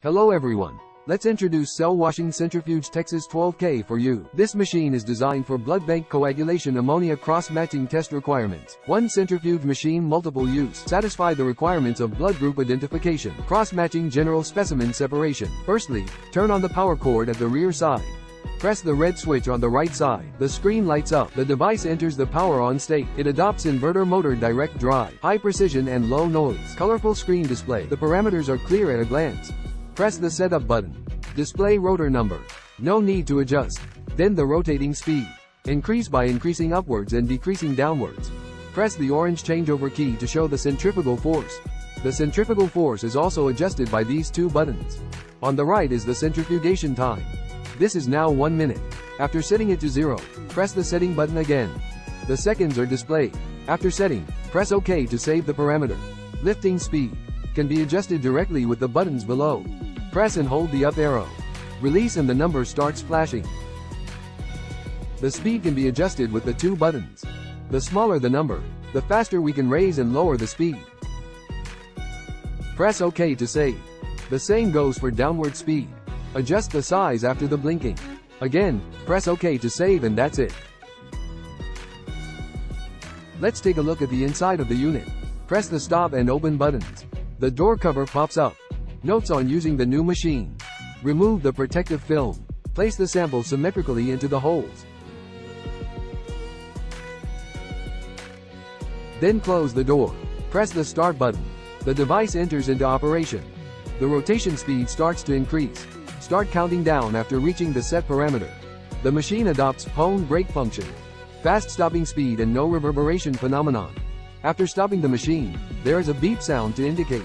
Hello everyone. Let's introduce cell washing centrifuge TX-12K for you. This machine is designed for blood bank coagulation ammonia cross-matching test requirements. One centrifuge machine, multiple use. Satisfy the requirements of blood group identification. Cross-matching general specimen separation. Firstly, turn on the power cord at the rear side. Press the red switch on the right side. The screen lights up. The device enters the power on state. It adopts inverter motor direct drive. High precision and low noise. Colorful screen display. The parameters are clear at a glance. Press the setup button. Display rotor number. No need to adjust. Then the rotating speed. Increase by increasing upwards and decreasing downwards. Press the orange changeover key to show the centrifugal force. The centrifugal force is also adjusted by these two buttons. On the right is the centrifugation time. This is now 1 minute. After setting it to 0, press the setting button again. The seconds are displayed. After setting, press OK to save the parameter. Lifting speed can be adjusted directly with the buttons below. Press and hold the up arrow. Release and the number starts flashing. The speed can be adjusted with the two buttons. The smaller the number, the faster we can raise and lower the speed. Press OK to save. The same goes for downward speed. Adjust the size after the blinking. Again, press OK to save, and that's it. Let's take a look at the inside of the unit. Press the stop and open buttons. The door cover pops up. Notes on using the new machine. Remove the protective film. Place the sample symmetrically into the holes. Then close the door. Press the start button. The device enters into operation. The rotation speed starts to increase. Start counting down after reaching the set parameter. The machine adopts phone brake function. Fast stopping speed and no reverberation phenomenon. After stopping the machine, there is a beep sound to indicate